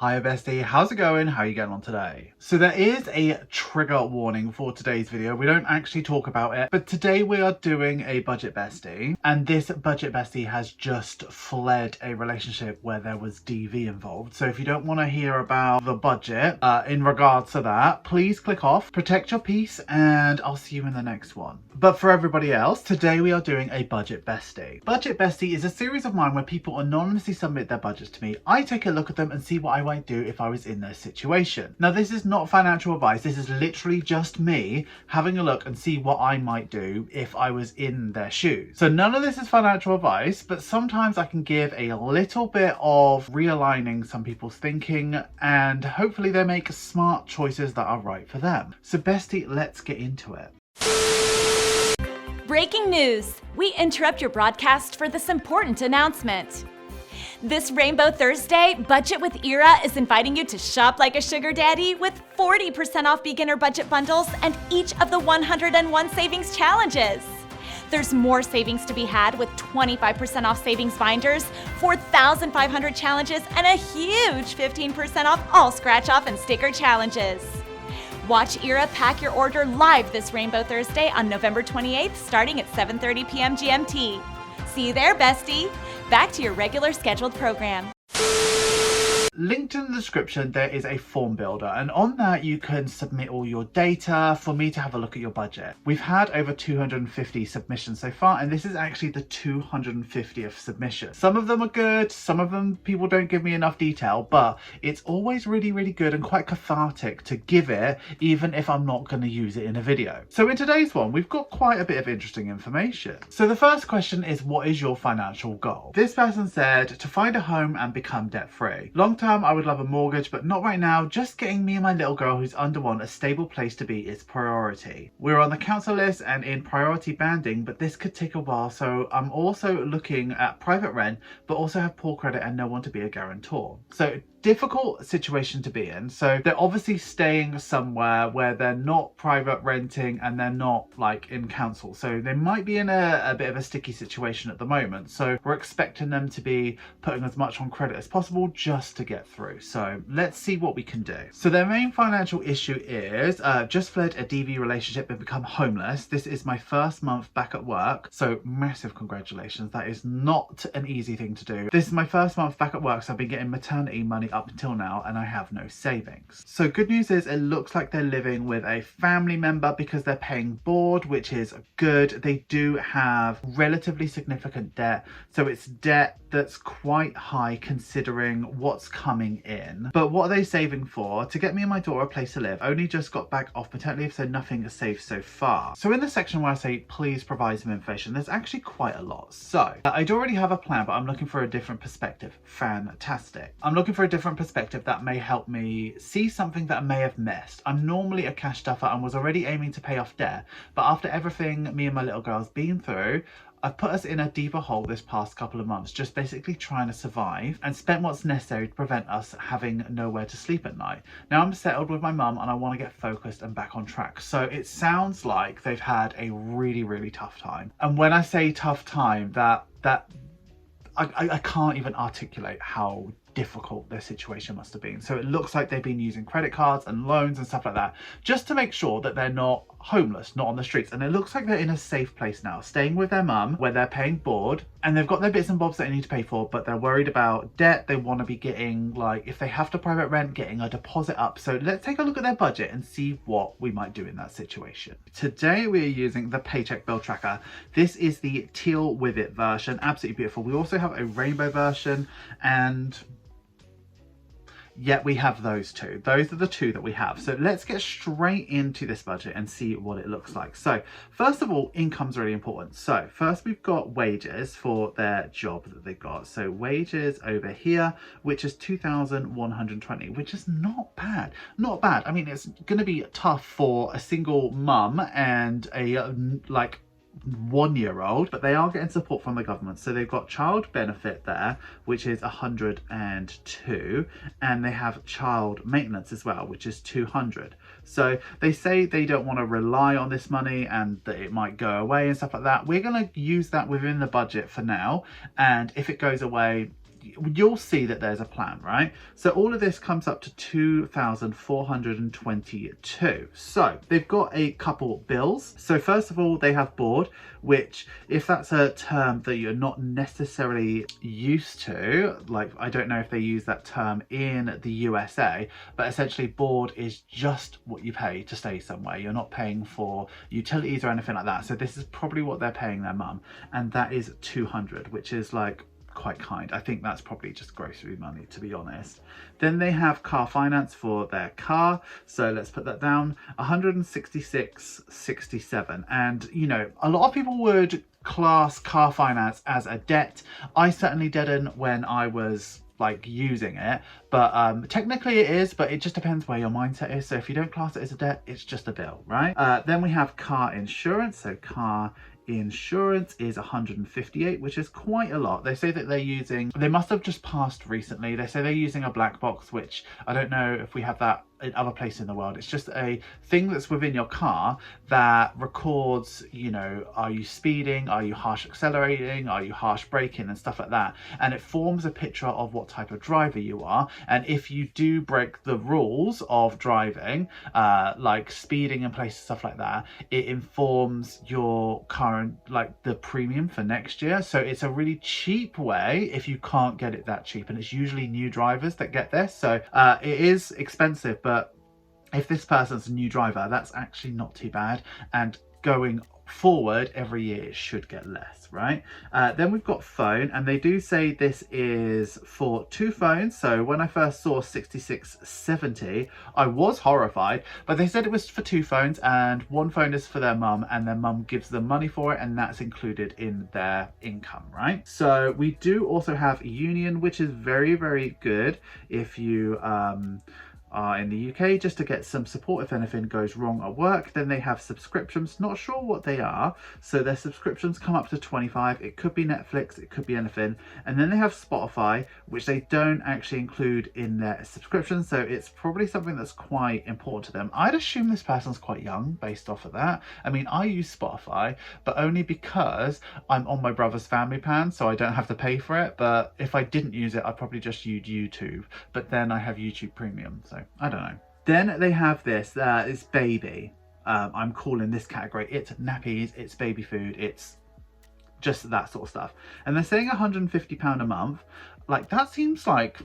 Hi Bestie, how's it going? How are you getting on today? So there is a trigger warning for today's video. We don't actually talk about it, but today we are doing a budget bestie, and this budget bestie has just fled a relationship where there was DV involved. So if you don't want to hear about the budget in regards to that, please click off, protect your peace, and I'll see you in the next one. But for everybody else, today we are doing a budget bestie. Budget bestie is a series of mine where people anonymously submit their budgets to me. I take a look at them and see what I might do if I was in their situation. Now, this is not financial advice. This is literally just me having a look and see what I might do if I was in their shoes. So none of this is financial advice, but sometimes I can give a little bit of realigning some people's thinking, and hopefully they make smart choices that are right for them. So bestie, let's get into it. Breaking news! We interrupt your broadcast for this important announcement. This Rainbow Thursday, Budget with Era is inviting you to shop like a sugar daddy with 40% off beginner budget bundles and each of the 101 savings challenges. There's more savings to be had with 25% off savings binders, 4,500 challenges, and a huge 15% off all scratch off and sticker challenges. Watch Era pack your order live this Rainbow Thursday on November 28th, starting at 7:30 p.m. GMT. See you there, bestie. Back to your regular scheduled program. Linked in the description, there is a form builder, and on that you can submit all your data for me to have a look at your budget. We've had over 250 submissions so far, and this is actually the 250th submission. Some of them are good, some of them people don't give me enough detail, but it's always really good and quite cathartic to give it, even if I'm not going to use it in a video. So in today's one, we've got quite a bit of interesting information. So the first question is, what is your financial goal? This person said to find a home and become debt free. Long term, I would love a mortgage, but not right now. Just getting me and my little girl who's under one a stable place to be is priority. We're on the council list and in priority banding, but this could take a while, so I'm also looking at private rent, but also have poor credit and no one to be a guarantor. So difficult situation to be in. So they're obviously staying somewhere where they're not private renting and they're not like in council, so they might be in a bit of a sticky situation at the moment. So we're expecting them to be putting as much on credit as possible just to get through. So let's see what we can do. So their main financial issue is just fled a DV relationship and become homeless. This is my first month back at work, so massive congratulations. That is not an easy thing to do. This is my first month back at work, so I've been getting maternity money up until now and I have no savings. So good news is it looks like they're living with a family member because they're paying board, which is good. They do have relatively significant debt, so it's debt that's quite high considering what's coming in. But what are they saving for? To get me and my daughter a place to live. Only just got back off maternity leave, so nothing is saved so far. So in the section where I say please provide some information, there's actually quite a lot. So I'd already have a plan, but I'm looking for a different perspective. Fantastic. I'm looking for a different perspective that may help me see something that I may have missed. I'm normally a cash stuffer and was already aiming to pay off debt, but after everything me and my little girl's been through, I've put us in a deeper hole this past couple of months, just basically trying to survive, and spent what's necessary to prevent us having nowhere to sleep at night. Now I'm settled with my mum and I want to get focused and back on track. So it sounds like they've had a really tough time. And when I say tough time, I can't even articulate how difficult their situation must have been. So it looks like they've been using credit cards and loans and stuff like that just to make sure that they're not homeless, not on the streets. And it looks like they're in a safe place now, staying with their mum where they're paying board, and they've got their bits and bobs that they need to pay for, but they're worried about debt. They want to be getting, like, if they have to private rent, getting a deposit up. So let's take a look at their budget and see what we might do in that situation. Today we are using the paycheck bill tracker. This is the teal with it version, absolutely beautiful. We also have a rainbow version, and yet we have those two. Those are the two that we have. So let's get straight into this budget and see what it looks like. So first of all, income's really important. So first we've got wages for their job that they've got. So wages over here, which is 2,120, which is not bad. Not bad. I mean, it's going to be tough for a single mum and a like 1-year-old, but they are getting support from the government. So they've got child benefit there, which is 102, and they have child maintenance as well, which is 200. So they say they don't want to rely on this money and that it might go away and stuff like that. We're going to use that within the budget for now, and if it goes away, you'll see that there's a plan, right? So all of this comes up to 2,422. So they've got a couple bills. So first of all, they have board, which if that's a term that you're not necessarily used to, like I don't know if they use that term in the USA, but essentially board is just what you pay to stay somewhere. You're not paying for utilities or anything like that. So this is probably what they're paying their mum, and that is 200, which is like quite kind. I think that's probably just grocery money, to be honest. Then they have car finance for their car, so let's put that down, 166.67. And you know, a lot of people would class car finance as a debt. I certainly didn't when I was like using it, but technically it is, but it just depends where your mindset is. So if you don't class it as a debt, it's just a bill, right? Then we have car insurance. So car insurance is 158, which is quite a lot. They say that they must have just passed recently. They say they're using a black box, which I don't know if we have that in other places in the world. It's just a thing that's within your car that records, you know, are you speeding, are you harsh accelerating, are you harsh braking and stuff like that, and it forms a picture of what type of driver you are. And if you do break the rules of driving, like speeding in places, stuff like that, it informs your current, like the premium for next year. So it's a really cheap way if you can't get it that cheap, and it's usually new drivers that get this. So it is expensive, but if this person's a new driver, that's actually not too bad. And going forward every year it should get less, right? Then we've got phone, and they do say this is for 2 phones. So when I first saw 66.70, I was horrified, but they said it was for 2 phones, and 1 phone is for their mum, and their mum gives them money for it, and that's included in their income, right? So we do also have union, which is very, very good if you are in the UK, just to get some support if anything goes wrong at work. Then they have subscriptions, not sure what they are. So their subscriptions come up to 25. It could be Netflix, it could be anything. And then they have Spotify, which they don't actually include in their subscription. So it's probably something that's quite important to them. I'd assume this person's quite young based off of that. I mean, I use Spotify, but only because I'm on my brother's family plan, so I don't have to pay for it. But if I didn't use it, I'd probably just use YouTube. But then I have YouTube Premium, so I don't know. Then they have this, it's baby. I'm calling this category, it's nappies, it's baby food, it's just that sort of stuff. And they're saying £150 a month. Like, that seems like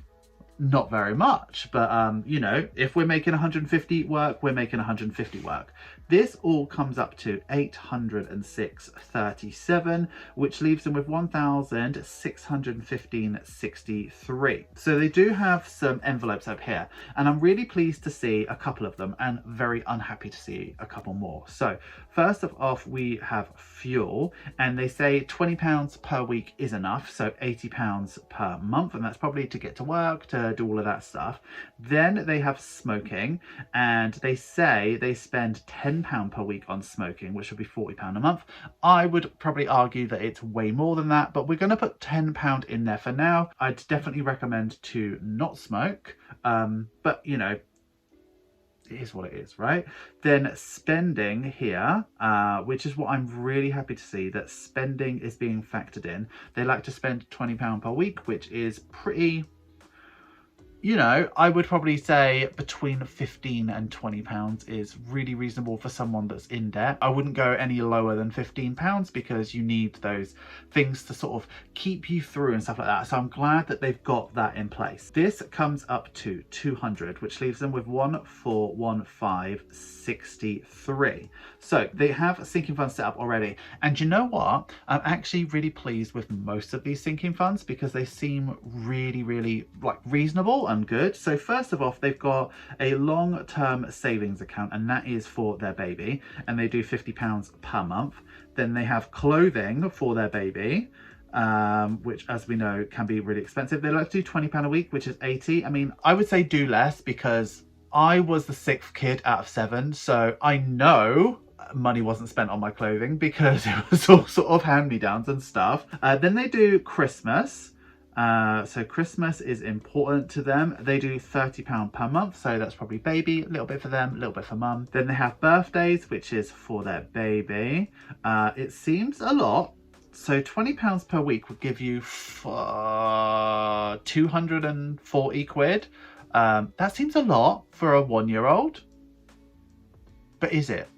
not very much, but you know, if we're making 150 work, we're making 150 work. This all comes up to 806.37, which leaves them with 1,615.63. So they do have some envelopes up here, and I'm really pleased to see a couple of them, and very unhappy to see a couple more. So first off, we have fuel, and they say £20 per week is enough, so £80 per month, and that's probably to get to work, to do all of that stuff. Then they have smoking, and they say they spend £10 per week on smoking, which would be £40 a month. I would probably argue that it's way more than that, but we're going to put £10 in there for now. I'd definitely recommend to not smoke, but you know, it is what it is, right? Then spending here, which is what I'm really happy to see, that spending is being factored in. They like to spend £20 per week, which is pretty, you know, I would probably say between £15 and £20 is really reasonable for someone that's in debt. I wouldn't go any lower than £15 because you need those things to sort of keep you through and stuff like that. So I'm glad that they've got that in place. This comes up to 200, which leaves them with 1,415.63. So they have a sinking fund set up already. And you know what? I'm actually really pleased with most of these sinking funds because they seem really, really like reasonable and good. So first of all, they've got a long-term savings account, and that is for their baby, and they do £50 per month. Then they have clothing for their baby, which, as we know, can be really expensive. They like to do £20 a week, which is 80. I mean, I would say do less because I was the 6th kid out of 7, so I know money wasn't spent on my clothing because it was all sort of hand-me-downs and stuff. Then they do Christmas. So Christmas is important to them. They do £30 per month, so that's probably baby, a little bit for them, a little bit for mum. Then they have birthdays, which is for their baby. It seems a lot, So £20 per week would give you 240 quid. That seems a lot for a 1-year-old. But is it?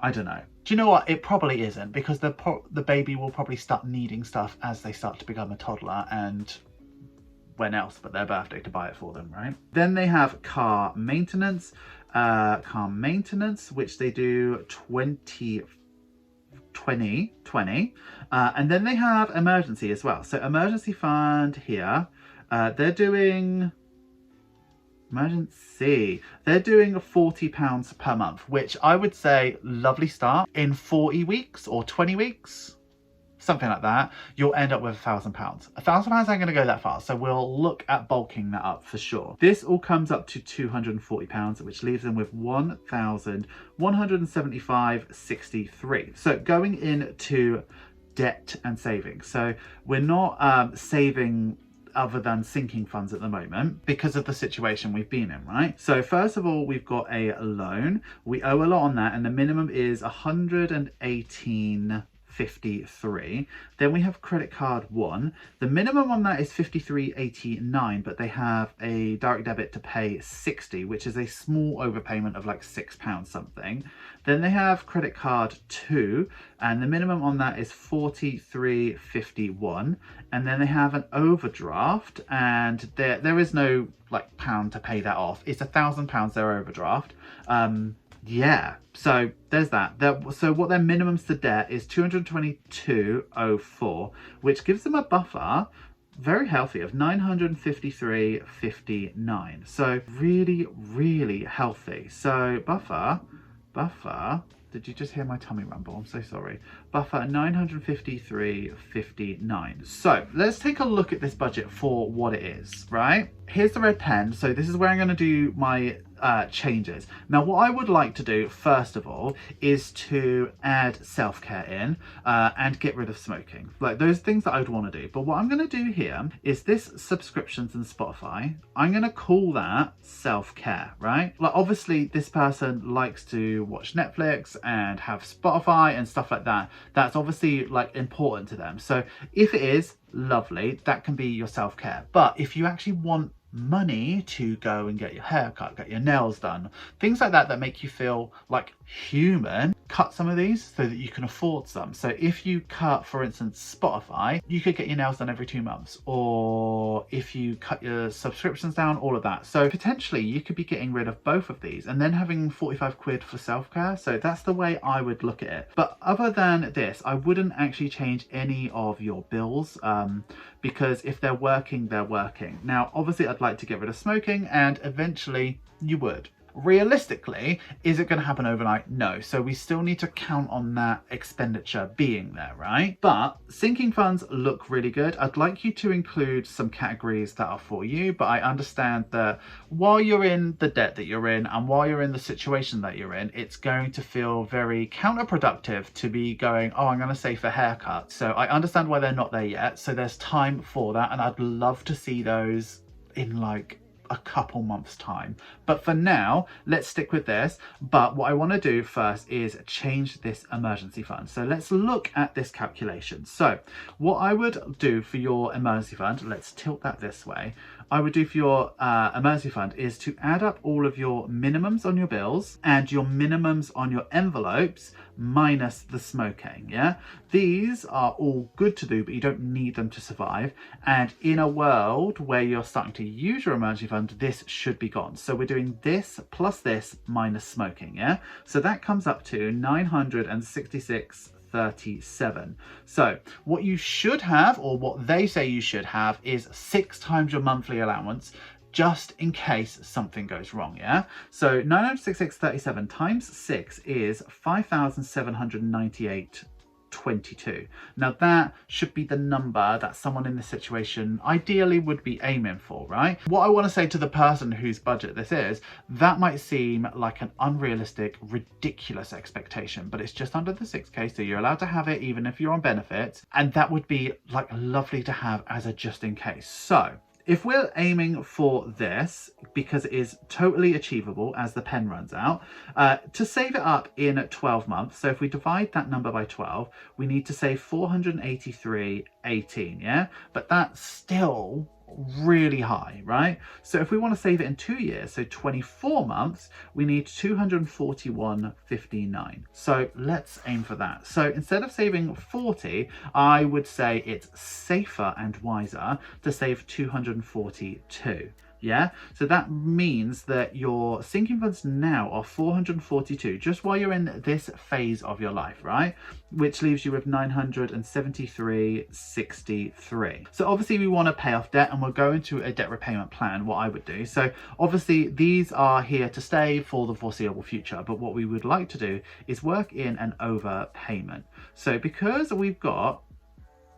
I don't know. Do you know what? It probably isn't, because the baby will probably start needing stuff as they start to become a toddler, and when else but their birthday to buy it for them, right? Then they have car maintenance, which they do 20, and then they have emergency as well. So emergency fund here, they're doing emergency. They're doing £40 per month, which I would say lovely start. In 40 weeks or 20 weeks, something like that, you'll end up with £1,000. £1,000 ain't going to go that far, so we'll look at bulking that up for sure. This all comes up to £240, which leaves them with £1,175.63. So going into debt and savings. So we're not saving other than sinking funds at the moment because of the situation we've been in, right? So first of all, we've got a loan. We owe a lot on that, and the minimum is 118.53. Then we have credit card 1. The minimum on that is 53.89, but they have a direct debit to pay 60, which is a small overpayment of like £6 something. Then they have credit card 2, and the minimum on that is 43.51. And then they have an overdraft, and there is no like pound to pay that off. It's £1,000 their overdraft. Yeah, so there's that. So what their minimums to debt is 222.04, which gives them a buffer, very healthy, of 953.59. So really, really healthy. So buffer, did you just hear my tummy rumble? I'm so sorry. Buffer 953.59. So let's take a look at this budget for what it is, right? Here's the red pen. So this is where I'm going to do my changes. Now, what I would like to do first of all is to add self-care in and get rid of smoking, like those things that I would want to do. But what I'm going to do here is this subscriptions and Spotify, I'm going to call that self-care, right? Like obviously this person likes to watch Netflix and have Spotify and stuff like that. That's obviously like important to them. So if it is, lovely, that can be your self-care. But if you actually want money to go and get your hair cut, get your nails done, things like that make you feel like human, cut some of these so that you can afford some. So if you cut, for instance, Spotify, you could get your nails done every 2 months, or if you cut your subscriptions down, all of that. So potentially you could be getting rid of both of these and then having 45 quid for self-care. So that's the way I would look at it. But other than this, I wouldn't actually change any of your bills, because if they're working, they're working. Now, obviously I'd like to get rid of smoking, and eventually you would. Realistically, is it going to happen overnight? No. So we still need to count on that expenditure being there, right? But sinking funds look really good. I'd like you to include some categories that are for you, but I understand that while you're in the debt that you're in and while you're in the situation that you're in, it's going to feel very counterproductive to be going, oh, I'm going to save for haircuts. So I understand why they're not there yet. So there's time for that, and I'd love to see those in like a couple months time. But for now, let's stick with this. But what I want to do first is change this emergency fund. So let's look at this calculation. So what I would do for your emergency fund, let's tilt that this way. I would do for your emergency fund is to add up all of your minimums on your bills and your minimums on your envelopes minus the smoking, yeah? These are all good to do, but you don't need them to survive. And in a world where you're starting to use your emergency fund, this should be gone. So we're doing this plus this minus smoking, yeah? So that comes up to 966.37. So what you should have, or what they say you should have, is 6 times your monthly allowance, just in case something goes wrong, yeah? So 966.37 times 6 is 5,798.22. Now that should be the number that someone in this situation ideally would be aiming for, right? What I want to say to the person whose budget this is, that might seem like an unrealistic, ridiculous expectation, but it's just under the 6k, so you're allowed to have it even if you're on benefits, and that would be like lovely to have as a just in case. So if we're aiming for this, because it is totally achievable as the pen runs out, to save it up in 12 months, so if we divide that number by 12, we need to save 483.18, yeah? But that's still really high, right? So if we want to save it in 2 years, so 24 months, we need 241.59. So let's aim for that. So instead of saving 40, I would say it's safer and wiser to save 242. Yeah, so that means that your sinking funds now are 442 just while you're in this phase of your life, right? Which leaves you with 973.63. So obviously we want to pay off debt, and we'll go into a debt repayment plan, what I would do. So obviously these are here to stay for the foreseeable future, but what we would like to do is work in an overpayment. So because we've got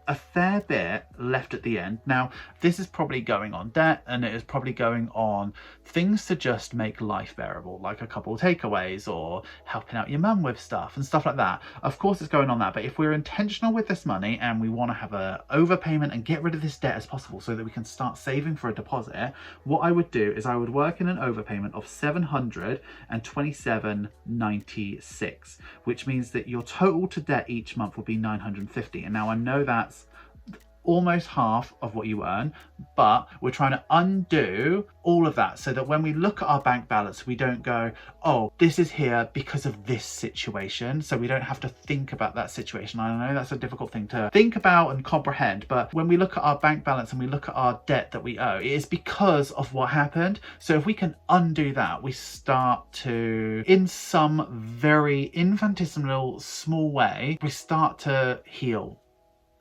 a fair bit left at the end. Now, this is probably going on debt, and it is probably going on things to just make life bearable, like a couple of takeaways or helping out your mum with stuff and stuff like that. Of course, it's going on that, but if we're intentional with this money and we want to have a overpayment and get rid of this debt as possible so that we can start saving for a deposit, what I would do is I would work in an overpayment of 727.96, which means that your total to debt each month will be 950. And now I know that's almost half of what you earn, but we're trying to undo all of that so that when we look at our bank balance, we don't go, oh, this is here because of this situation. So we don't have to think about that situation. I know that's a difficult thing to think about and comprehend, but when we look at our bank balance and we look at our debt that we owe, it is because of what happened. So if we can undo that, we start to, in some very infinitesimal small way, we start to heal.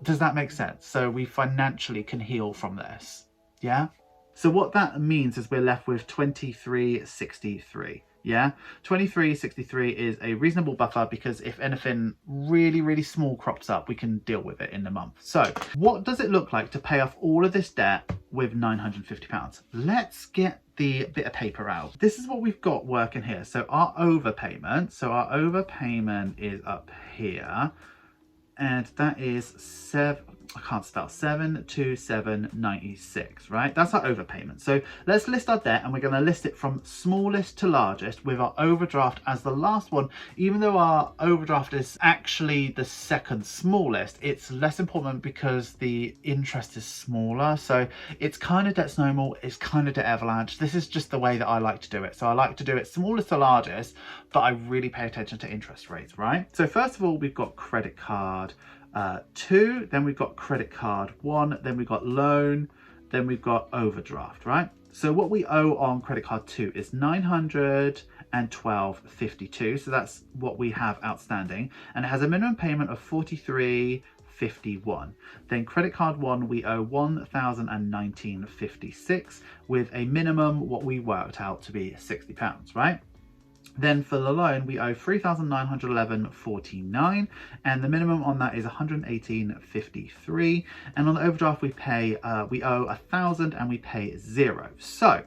Does that make sense? So we financially can heal from this. Yeah. So what that means is we're left with 23.63. Yeah. 23.63 is a reasonable buffer because if anything really, really small crops up, we can deal with it in the month. So what does it look like to pay off all of this debt with £950? Let's get the bit of paper out. This is what we've got working here. So our overpayment is up here. And that is 727.96, right? That's our overpayment. So let's list our debt, and we're going to list it from smallest to largest with our overdraft as the last one. Even though our overdraft is actually the second smallest, it's less important because the interest is smaller. So it's kind of debt snowball, it's kind of debt avalanche. This is just the way that I like to do it. So I like to do it smallest to largest, but I really pay attention to interest rates, right? So first of all, we've got credit card 2, then we've got credit card 1, then we've got loan, then we've got overdraft, right? So what we owe on credit card 2 is $912.52. So that's what we have outstanding, and it has a minimum payment of $43.51. Then credit card 1, we owe $1,019.56 with a minimum, what we worked out to be £60, right? Then for the loan, we owe $3,911.49, and the minimum on that is $118.53. And on the overdraft, we owe $1,000 and we pay 0. So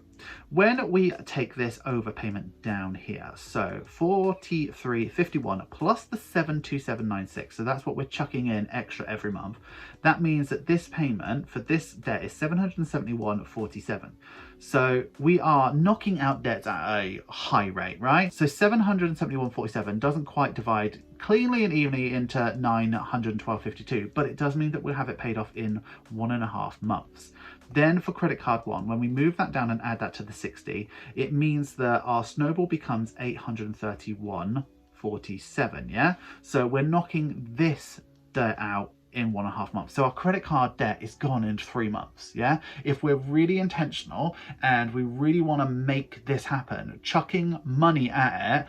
when we take this overpayment down here, so $43.51 plus the $727.96, so that's what we're chucking in extra every month. That means that this payment for this debt is $771.47. So we are knocking out debts at a high rate, right? So $771.47 doesn't quite divide cleanly and evenly into $912.52, but it does mean that we'll have it paid off in 1.5 months. Then for credit card 1, when we move that down and add that to the 60, it means that our snowball becomes $831.47, yeah? So we're knocking this debt out in 1.5 months. So our credit card debt is gone in 3 months, yeah? If we're really intentional and we really want to make this happen, chucking money at it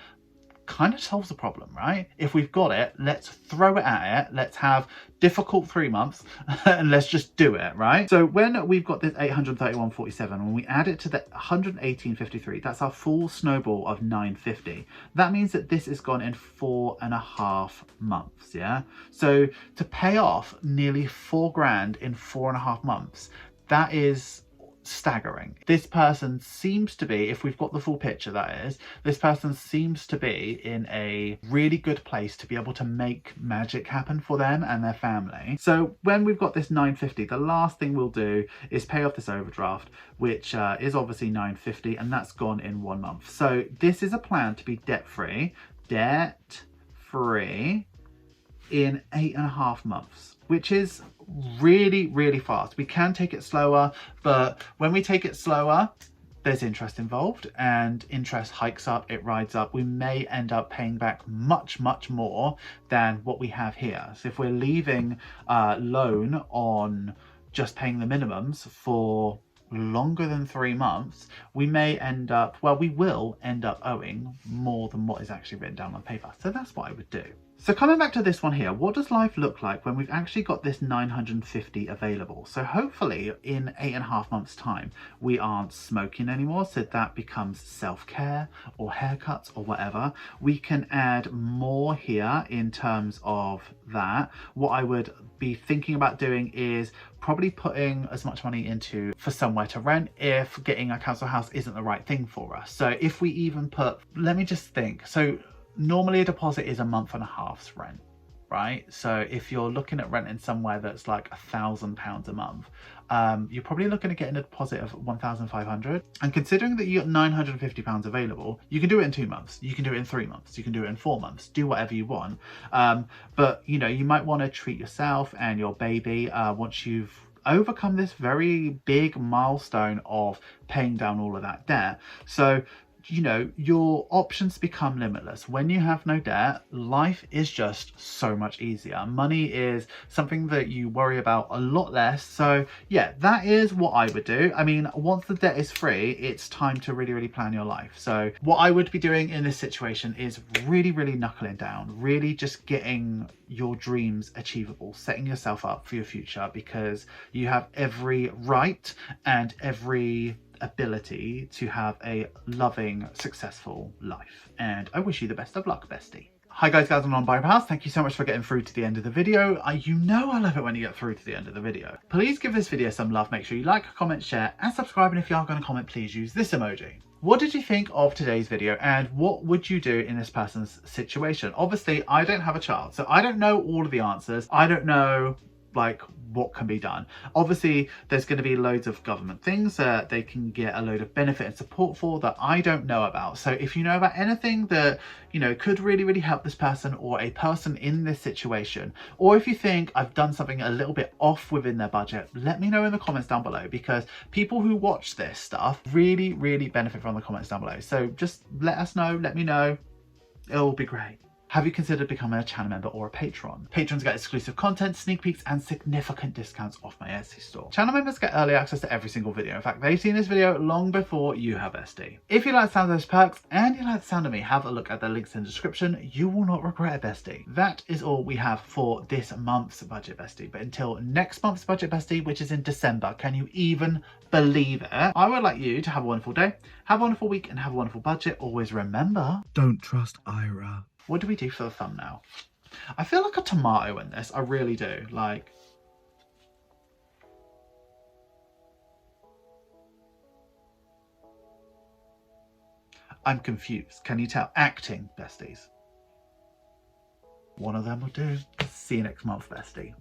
kind of solves the problem, right? If we've got it, let's throw it at it. Let's have difficult 3 months and let's just do it, right? So when we've got this 831.47, when we add it to the 118.53, that's our full snowball of 950. That means that this is gone in 4.5 months, yeah? So to pay off nearly $4,000 in 4.5 months, that is staggering. This person seems to be, if we've got the full picture that is, this person seems to be in a really good place to be able to make magic happen for them and their family. So when we've got this 950, the last thing we'll do is pay off this overdraft, which is obviously 950, and that's gone in 1 month. So this is a plan to be debt-free in 8.5 months, which is really, really fast. We can take it slower, but when we take it slower, there's interest involved, and interest hikes up, it rides up. We may end up paying back much, much more than what we have here. So if we're leaving loan on just paying the minimums for longer than 3 months, we may end up, well, we will end up owing more than what is actually written down on paper. So that's what I would do. So coming back to this one here, what does life look like when we've actually got this 950 available? So hopefully in 8.5 months time, we aren't smoking anymore. So that becomes self-care or haircuts or whatever. We can add more here in terms of that. What I would be thinking about doing is probably putting as much money into for somewhere to rent if getting a council house isn't the right thing for us. So if we even put, let me just think. So normally a deposit is a month and a half's rent, right? So if you're looking at renting somewhere that's like £1,000 a month, you're probably looking at getting a deposit of 1,500. And considering that you got £950 available, you can do it in 2 months, you can do it in 3 months, you can do it in 4 months, do whatever you want. But you know, you might want to treat yourself and your baby once you've overcome this very big milestone of paying down all of that debt. So you know, your options become limitless. When you have no debt, life is just so much easier. Money is something that you worry about a lot less. So yeah, that is what I would do. I mean, once the debt is free, it's time to really, really plan your life. So what I would be doing in this situation is really, really knuckling down, really just getting your dreams achievable, setting yourself up for your future, because you have every right and every ability to have a loving, successful life. And I wish you the best of luck, bestie. Hi guys, I'm non-binary pals. Thank you so much for getting through to the end of the video. You know I love it when you get through to the end of the video. Please give this video some love. Make sure you like, comment, share, and subscribe. And if you are going to comment, please use this emoji. What did you think of today's video, and what would you do in this person's situation? Obviously, I don't have a child, so I don't know all of the answers. I don't know like what can be done. Obviously there's going to be loads of government things that they can get a load of benefit and support for that I don't know about. So if you know about anything that, you know, could really, really help this person or a person in this situation, or if you think I've done something a little bit off within their budget, let me know in the comments down below, because people who watch this stuff really, really benefit from the comments down below. So just let us know, let me know, it'll be great. Have you considered becoming a channel member or a patron? Patrons get exclusive content, sneak peeks, and significant discounts off my Etsy store. Channel members get early access to every single video. In fact, they've seen this video long before you have, bestie. If you like the sound of those perks and you like the sound of me, have a look at the links in the description. You will not regret it, bestie. That is all we have for this month's budget, bestie. But until next month's budget, bestie, which is in December, can you even believe it? I would like you to have a wonderful day, have a wonderful week, and have a wonderful budget. Always remember, don't trust Ira. What do we do for the thumbnail? I feel like a tomato in this. I really do. Like, I'm confused. Can you tell? Acting, besties. One of them will do. See you next month, bestie.